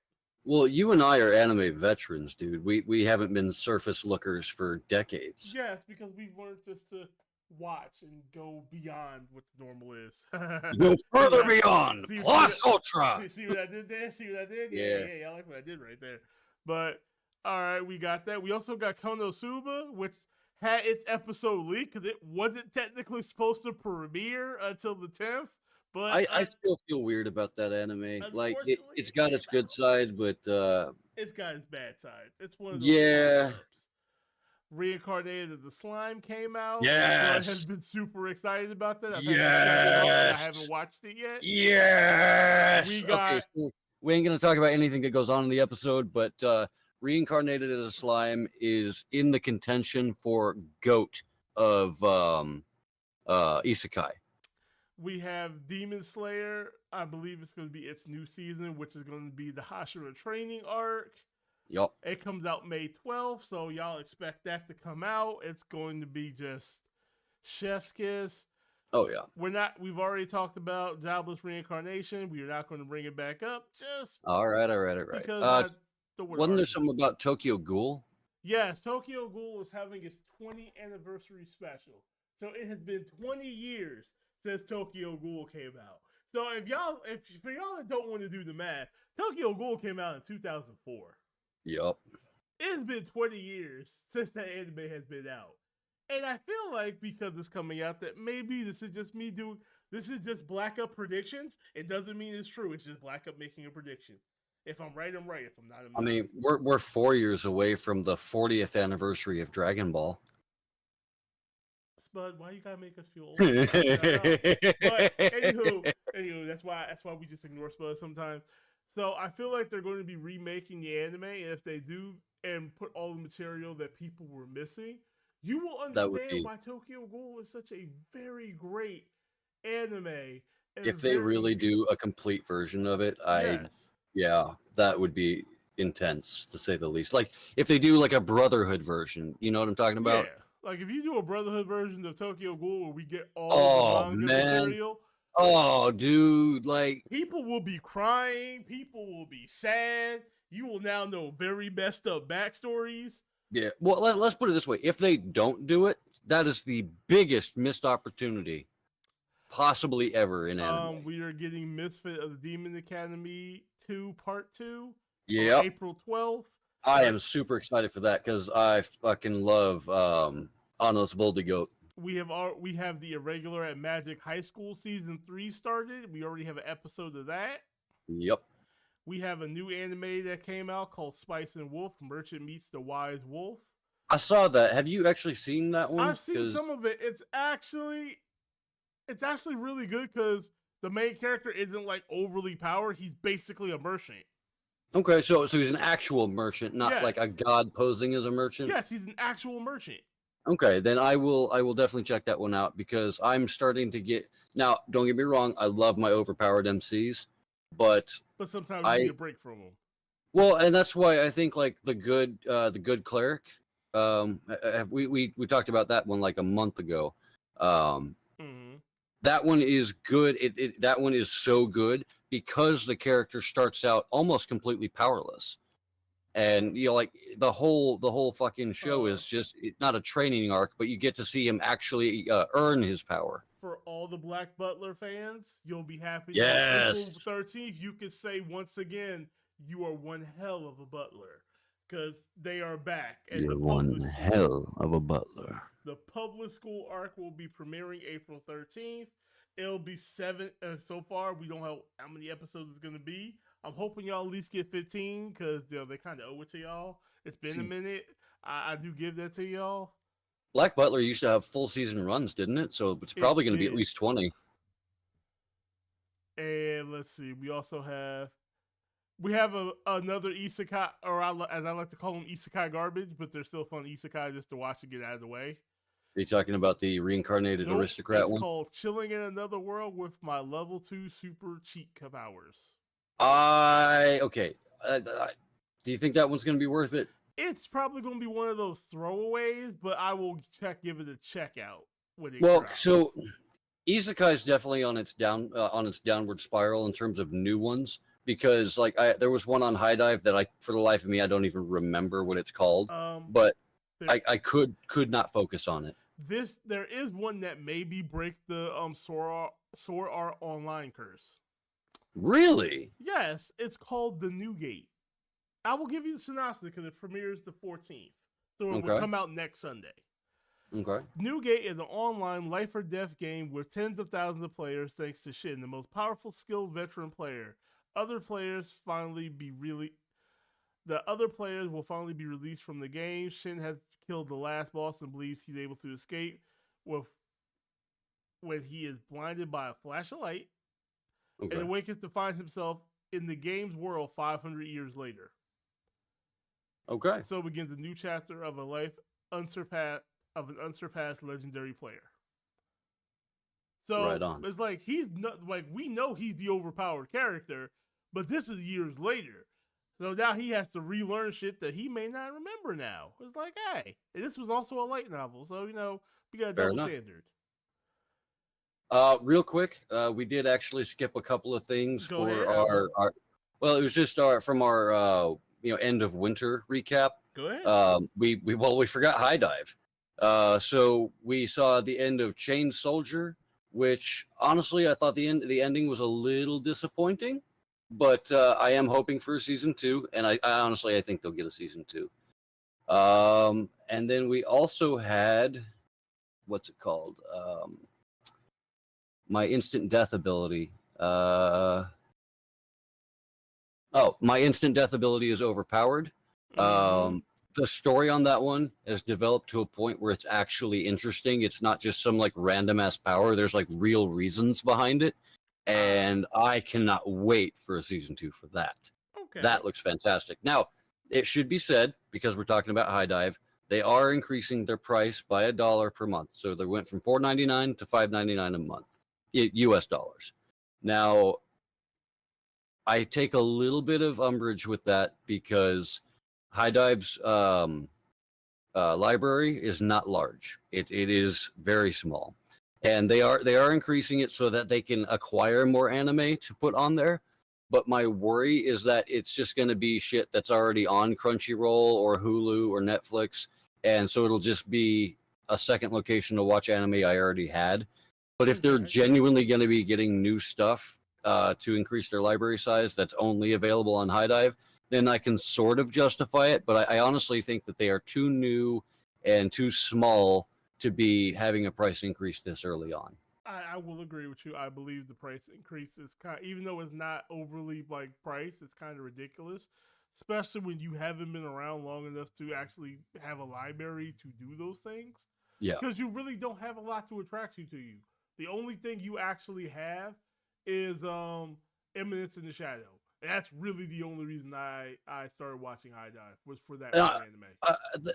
Well, you and I are anime veterans, dude. We haven't been surface lookers for decades. Yeah, it's because we've learned just to watch and go beyond what the normal is. Go further beyond. Plus Ultra. See what I did there? See what I did? Yeah. I like what I did right there. But all right, we got that. We also got Konosuba, which had its episode leaked because it wasn't technically supposed to premiere until the 10th. But I still feel weird about that anime. Like it's got its good side, but it's got its bad side. It's one of those Reincarnated of the Slime came out. Yes, has been super excited about that. I haven't watched it yet. Yes. Okay, so we ain't gonna talk about anything that goes on in the episode, but Reincarnated as a Slime is in the contention for GOAT of Isekai. We have Demon Slayer. I believe it's going to be its new season, which is going to be the Hashira training arc. Yup. It comes out May 12th, so y'all expect that to come out. It's going to be just chef's kiss. Oh yeah. We've already talked about Jobless Reincarnation. We are not going to bring it back up. Just all right. Because wasn't there something about Tokyo Ghoul? Yes, Tokyo Ghoul is having its 20th anniversary special. So it has been 20 years since Tokyo Ghoul came out. So for y'all that don't want to do the math, Tokyo Ghoul came out in 2004. Yup. It's been 20 years since that anime has been out. And I feel like because it's coming out that maybe this is just Black Up predictions. It doesn't mean it's true. It's just Black Up making a prediction. If I'm right, I'm right. If I'm not, I'm not. I mean, we're 4 years away from the 40th anniversary of Dragon Ball. Spud, why you gotta make us feel old? But anywho, that's why we just ignore Spud sometimes. So I feel like they're going to be remaking the anime, and if they do and put all the material that people were missing, you will That would understand be why Tokyo Ghoul is such a very great anime and if they really very do a complete version of it. yes. Yeah, that would be intense to say the least. Like if they do like a Brotherhood version, you know what I'm talking Yeah. about? Like if you do a Brotherhood version of Tokyo Ghoul where we get all the Oh manga man. material, Oh dude, like people will be crying, people will be sad. You will now know very messed up backstories. yeah. Well, let's put it this way: if they don't do it, that is the biggest missed opportunity possibly ever in anime. We are getting Misfit of the Demon Academy 2 Part 2 for Yep, April 12th. I am super excited for that because I fucking love Anos Voldigoat. We have the Irregular at Magic High School season 3 started. We already have an episode of that. Yep, We have a new anime that came out called Spice and Wolf: Merchant Meets the Wise Wolf. I saw that. Have you actually seen that one? I've seen some of it. It's actually really good because the main character isn't like overly powered. He's basically a merchant. Okay, so he's an actual merchant, not Yes. like a god posing as a merchant. Yes, he's an actual merchant. Okay, then I will definitely check that one out because I'm starting to get now. Don't get me wrong, I love my overpowered MCs, but sometimes you need a break from them. well, and that's why I think like the good cleric. We talked about that one like a month ago. Mm-hmm. That one is good. That one is so good because the character starts out almost completely powerless, and you know, like the whole fucking show is just not a training arc, but you get to see him actually earn his power. For all the Black Butler fans, you'll be happy. Yes. April 13th, you can say once again, you are one hell of a butler because they are back. And You're one hell of a butler. The public school arc will be premiering April 13th. It'll be 7. So far, we don't know how many episodes it's going to be. I'm hoping y'all at least get 15 because they kind of owe it to y'all. It's been a minute. I do give that to y'all. Black Butler used to have full season runs, didn't it? So it's probably going to be at least 20. And let's see. We also have another isekai, or as I like to call them, isekai garbage, but they're still fun isekai just to watch and get out of the way. Are you talking about the reincarnated aristocrat one? It's called Chilling in Another World with My Level 2 Super Cheat Powers. Okay. Do you think that one's going to be worth it? It's probably going to be one of those throwaways, but I will give it a check out when it Well, drops. so isekai is definitely on its downward spiral in terms of new ones because like there was one on High Dive that for the life of me I don't even remember what it's called, but I could not focus on it. There is one that maybe break the Sword Art Online curse. Really? Yes, it's called The New Gate. I will give you the synopsis because it premieres the 14th. So it will come out next Sunday. Okay. New Gate is an online life or death game with tens of thousands of players thanks to Shin, the most powerful, skilled veteran player. The other players will finally be released from the game. Shin has killed the last boss and believes he's able to escape when he is blinded by a flash of light and awakens to find himself in the game's world 500 years later. Okay. So begins a new chapter of a life an unsurpassed legendary player. So right on. It's like he's not like we know he's the overpowered character, but this is years later. So now he has to relearn shit that he may not remember now. It's like, hey, this was also a light novel, so we got a double standard. Real quick, we did actually skip a couple of things our. Well, it was just from our end of winter recap. Go ahead. We forgot High Dive. So we saw the end of Chain Soldier, which honestly I thought the ending was a little disappointing, but I am hoping for a season 2, and I honestly think they'll get a season 2. And then we also had what's it called? My instant death ability. My instant death ability is overpowered. The story on that one has developed to a point where it's actually interesting. It's not just some like random ass power. There's like real reasons behind it. and I cannot wait for a season 2 for that. Okay. That looks fantastic. Now, it should be said, because we're talking about High Dive, they are increasing their price by $1 per month. So they went from $4.99 to $5.99 a month, US dollars. Now, I take a little bit of umbrage with that because High Dive's library is not large. It is very small, and they are increasing it so that they can acquire more anime to put on there. But my worry is that it's just going to be shit that's already on Crunchyroll or Hulu or Netflix, and so it'll just be a second location to watch anime I already had. But if they're genuinely going to be getting new stuff to increase their library size that's only available on High Dive, then I can sort of justify it. But I honestly think that they are too new and too small to be having a price increase this early on. I will agree with you. I believe the price increase is even though it's not overly like price, it's kind of ridiculous, especially when you haven't been around long enough to actually have a library to do those things. Yeah, because you really don't have a lot to attract you to you. The only thing you actually have is Eminence in the Shadow. And that's really the only reason I started watching High Dive was for that anime.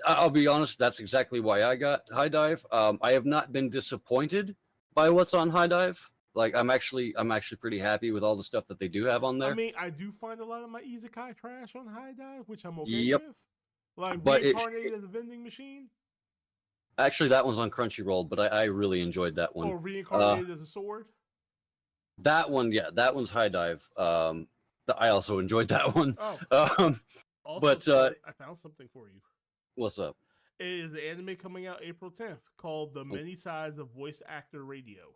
I'll be honest, that's exactly why I got High Dive. I have not been disappointed by what's on High Dive. Like I'm actually pretty happy with all the stuff that they do have on there. I mean, I do find a lot of my isekai trash on High Dive, which I'm okay with. Like but Reincarnated as a Vending Machine. Actually, that one's on Crunchyroll, but I really enjoyed that one. Or Reincarnated as a Sword. That one, yeah, that one's High Dive. I also enjoyed that one. Oh. Also, but I found something for you. What's up? It is an anime coming out April 10th called The Many Sides of Voice Actor Radio.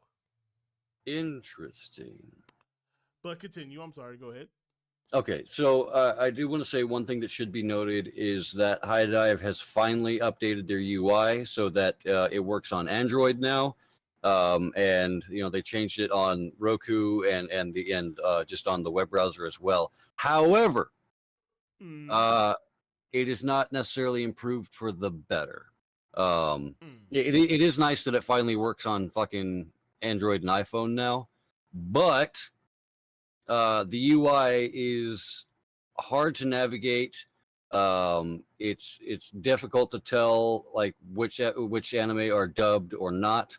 Interesting. But continue. I'm sorry. Go ahead. Okay, so I do want to say one thing that should be noted is that High Dive has finally updated their UI so that it works on Android now, and they changed it on Roku and just on the web browser as well. However, it is not necessarily improved for the better. It is nice that it finally works on fucking Android and iPhone now, but the UI is hard to navigate. It's difficult to tell like which anime are dubbed or not.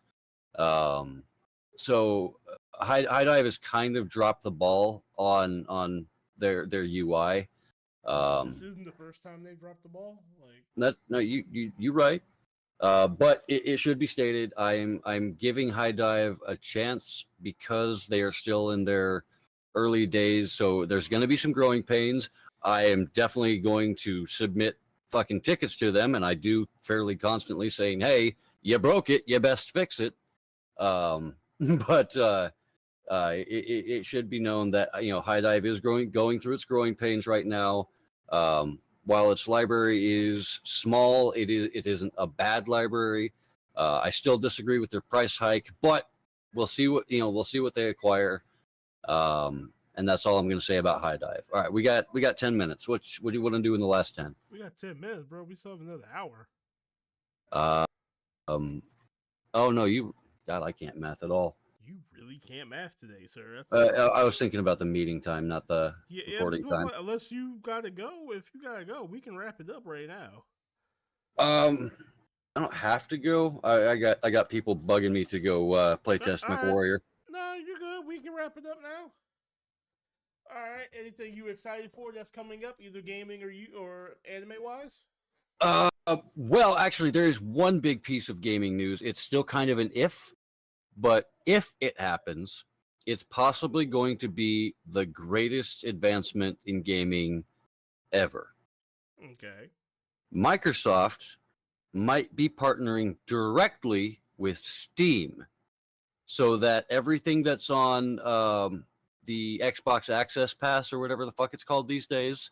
So High Dive has kind of dropped the ball on their UI. This isn't the first time they dropped the ball. You're right. But it should be stated, I'm giving High Dive a chance because they are still in their early days, so there's going to be some growing pains. I am definitely going to submit fucking tickets to them, and I do fairly constantly saying, hey, you broke it, you best fix it. But it should be known that High Dive is going through its growing pains right now. While its library is small, it isn't a bad library. I still disagree with their price hike, but we'll see what they acquire. And that's all I'm going to say about High Dive. All right, we got 10 minutes. What do you want to do in the last 10? We got 10 minutes, bro. We still have another hour. Oh no, God, I can't math at all. You really can't math today, sir. I was thinking about the meeting time, not the recording time. Unless you gotta go. If you gotta go, we can wrap it up right now. I don't have to go. I got people bugging me to go play test MechWarrior. No, you're good. We can wrap it up now. All right. Anything you excited for that's coming up, either gaming or anime wise? Well, actually, there is one big piece of gaming news. It's still kind of an if, but if it happens, it's possibly going to be the greatest advancement in gaming ever. Okay. Microsoft might be partnering directly with Steam so that everything that's on the Xbox Access Pass or whatever the fuck it's called these days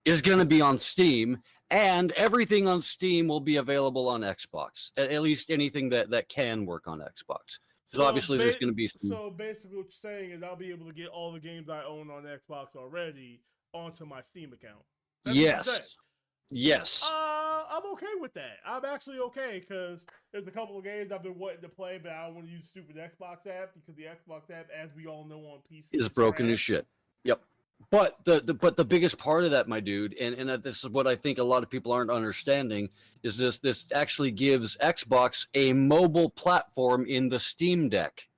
is going to be on Steam, and everything on Steam will be available on Xbox. At least anything that can work on Xbox. Because obviously there's going to be some... So basically what you're saying is I'll be able to get all the games I own on Xbox already onto my Steam account. That's yes. Yes. I'm okay with that. I'm actually okay because there's a couple of games I've been wanting to play, but I don't want to use stupid Xbox app because the Xbox app, as we all know on PC, Is broken as shit. Yep. But the biggest part of that, my dude, and this is what I think a lot of people aren't understanding, is this actually gives Xbox a mobile platform in the Steam Deck.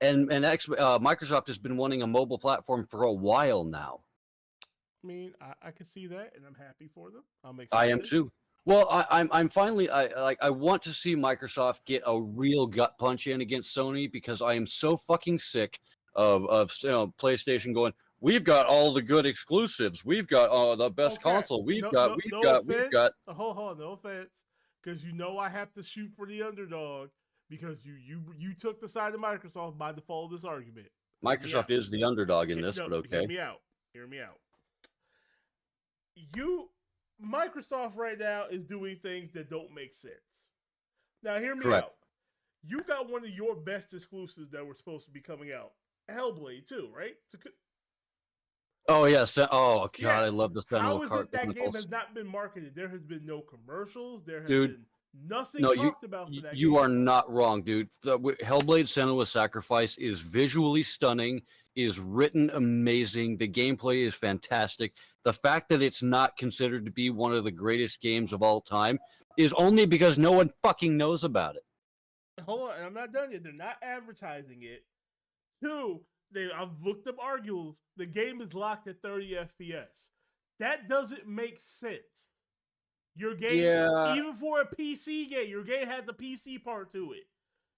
And Microsoft has been wanting a mobile platform for a while now. I mean, I can see that, and I'm happy for them. I'm I excited. am too. Well, I'm finally I want to see Microsoft get a real gut punch in against Sony because I am so fucking sick of PlayStation going, we've got all the good exclusives. We've got the best console. We've got. Hold on, no offense, because you know I have to shoot for the underdog because you took the side of Microsoft by default of this argument. Microsoft is the underdog in this, but okay. Hear me out. Microsoft right now is doing things that don't make sense. Now, hear me out. You got one of your best exclusives that were supposed to be coming out, Hellblade 2, right? Oh yes. Oh god, yeah. I love the Sentinel How is it that game has not been marketed? There has been no commercials. There has been nothing talked about for that game. You are not wrong, dude. Hellblade: Senua's Sacrifice is visually stunning, is written amazing. The gameplay is fantastic. The fact that it's not considered to be one of the greatest games of all time is only because no one fucking knows about it. Hold on, I'm not done yet. They're not advertising it. 2, I've looked up argues. The game is locked at 30 FPS. That doesn't make sense. Your game, even for a PC game, your game has a PC part to it.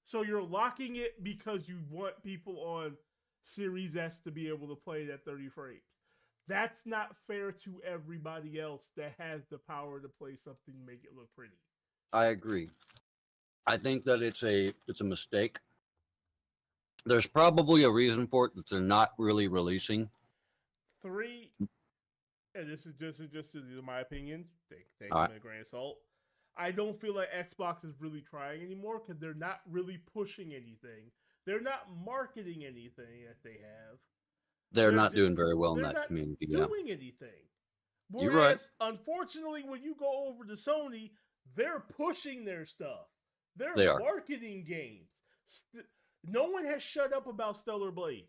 So you're locking it because you want people on Series S to be able to play it at 30 frames. That's not fair to everybody else that has the power to play something and make it look pretty. I agree. I think that it's a mistake. There's probably a reason for it that they're not really releasing. 3, and this is just my opinion. Take it with a grain of salt. I don't feel like Xbox is really trying anymore because they're not really pushing anything. They're not marketing anything that they have. They're not doing very well in that community. They're not doing anything. Whereas, you're right. Unfortunately, when you go over to Sony, they're pushing their stuff. They're marketing games. No one has shut up about Stellar Blade.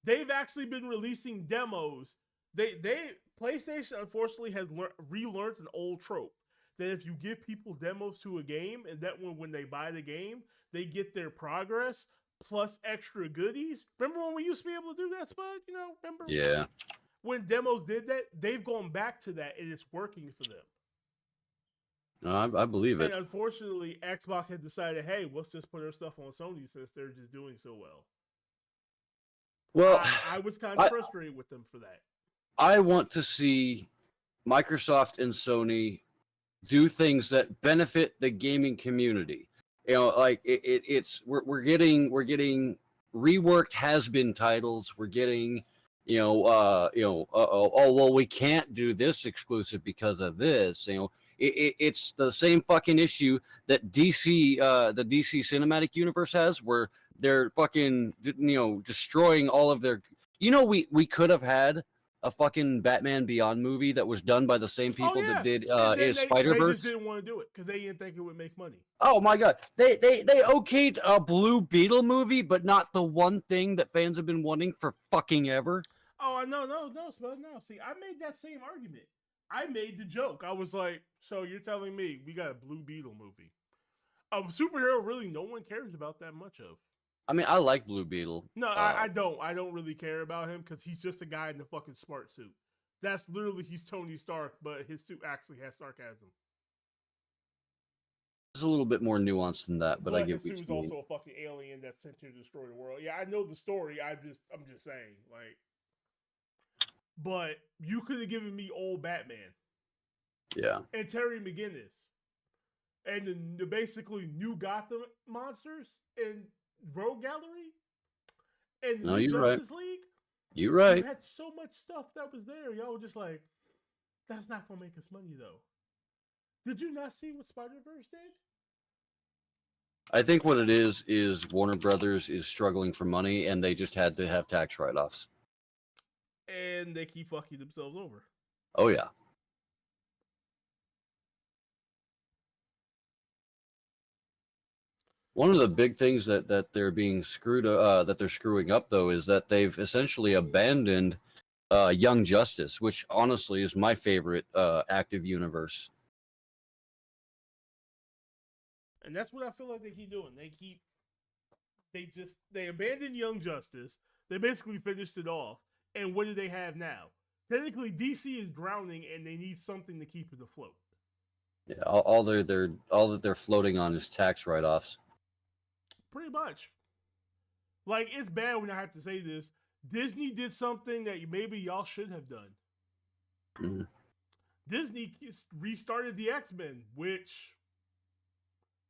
They've actually been releasing demos. PlayStation unfortunately has relearned an old trope that if you give people demos to a game and that when they buy the game, they get their progress plus extra goodies. Remember when we used to be able to do that, Spud? Remember? Yeah. When demos did that, they've gone back to that and it's working for them. I believe it. And unfortunately, Xbox had decided, hey, let's just put our stuff on Sony since they're just doing so well. Well, I was kind of frustrated with them for that. I want to see Microsoft and Sony do things that benefit the gaming community. Like we're getting reworked has-been titles. We're getting well, we can't do this exclusive because of this. It's the same fucking issue that the DC Cinematic Universe has, where they're fucking destroying all of their. We could have had a fucking Batman Beyond movie that was done by the same people that did Spider-Verse. They just didn't want to do it because they didn't think it would make money. Oh my god, they okayed a Blue Beetle movie, but not the one thing that fans have been wanting for fucking ever. Oh no, Spud, no. See, I made that same argument. I made the joke. I was like, so you're telling me we got a Blue Beetle movie, a superhero really no one cares about that much of. I mean, I like Blue Beetle. No, I don't. I don't really care about him because he's just a guy in a fucking smart suit. That's literally, he's Tony Stark, but his suit actually has sarcasm. It's a little bit more nuanced than that, but I get what you mean. His suit is also a fucking alien that's sent here to destroy the world. Yeah, I know the story. I'm just saying, like. But you could have given me old Batman. Yeah. And Terry McGinnis. And the basically new Gotham monsters and Rogue Gallery. And the Justice League. You're right. You had so much stuff that was there. Y'all were just like, that's not going to make us money, though. Did you not see what Spider-Verse did? I think what it is Warner Brothers is struggling for money, and they just had to have tax write-offs. And they keep fucking themselves over. Oh, yeah. One of the big things that they're being that they're screwing up though is that they've essentially abandoned Young Justice, which honestly is my favorite active universe. And that's what I feel like they keep doing. They abandoned Young Justice. They basically finished it off. And what do they have now? Technically, DC is drowning, and they need something to keep it afloat. Yeah, all that they're floating on is tax write-offs. Pretty much. Like, it's bad when I have to say this. Disney did something that maybe y'all should have done. Mm. Disney restarted the X-Men, which...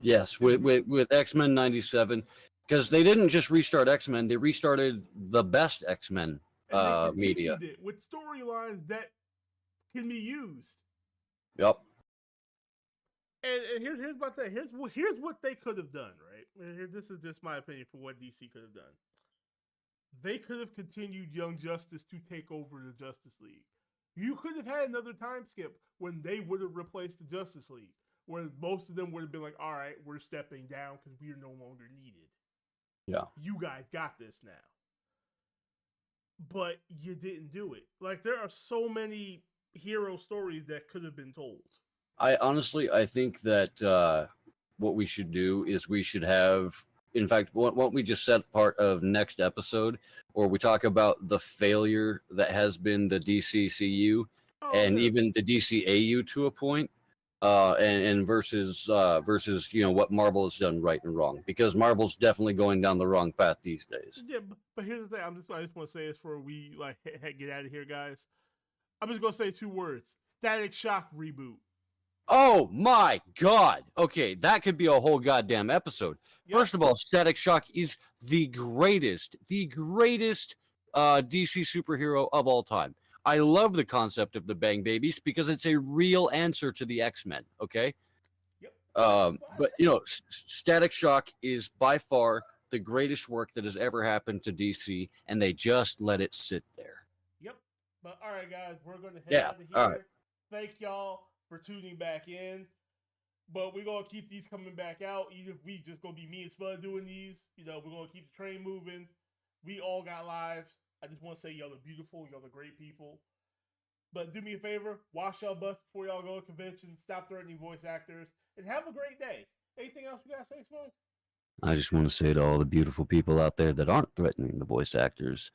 Yes, with X-Men 97, because they didn't just restart X-Men, they restarted the best X-Men media. It with storylines that can be used. Yep. And here's my thing. Here's what they could have done, right? This is just my opinion for what DC could have done. They could have continued Young Justice to take over the Justice League. You could have had another time skip when they would have replaced the Justice League, where most of them would have been like, all right, we're stepping down because we are no longer needed. Yeah. You guys got this now. But you didn't do it. Like, there are so many hero stories that could have been told. I think that what we should do is we should have, in fact, why don't we just set part of next episode, or we talk about the failure that has been the DCCU and even the DCAU to a point, and versus what Marvel has done right and wrong, because Marvel's definitely going down the wrong path these days. Yeah, but here's the thing. I just want to say this before we get out of here, guys. I'm just gonna say 2 words: Static Shock reboot. Oh my God! Okay, that could be a whole goddamn episode. Yep. First of all, Static Shock is the greatest DC superhero of all time. I love the concept of the Bang Babies because it's a real answer to the X-Men. Okay. Yep. But Static Shock is by far the greatest work that has ever happened to DC, and they just let it sit there. Yep. But all right, guys, we're gonna head out of here. All right. Thank y'all for tuning back in. But we're gonna keep these coming back out. Even if we just gonna be me and Spud doing these, we're gonna keep the train moving. We all got lives. I just want to say y'all are beautiful. Y'all are great people. But do me a favor, wash y'all butts before y'all go to convention. Stop threatening voice actors, and have a great day. Anything else you gotta say, Spud? I just want to say to all the beautiful people out there that aren't threatening the voice actors,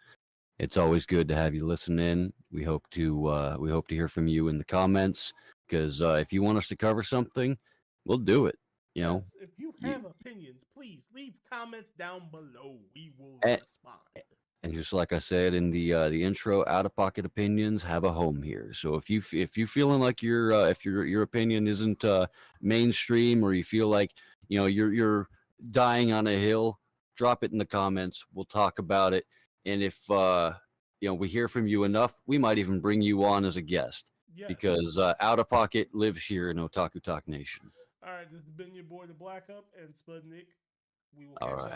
it's always good to have you listen in. We hope to hear from you in the comments, because if you want us to cover something, we'll do it. Yes, if you have opinions, please leave comments down below. We will respond. And just like I said in the intro, out of pocket opinions have a home here. So if you feeling like your opinion isn't mainstream, or you feel like you're dying on a hill, drop it in the comments. We'll talk about it. And if we hear from you enough, we might even bring you on as a guest. Yes. Because Out of Pocket lives here in Otaku Talk Nation. All right, this has been your boy, the Black Up, and Spud Nick. We will catch you.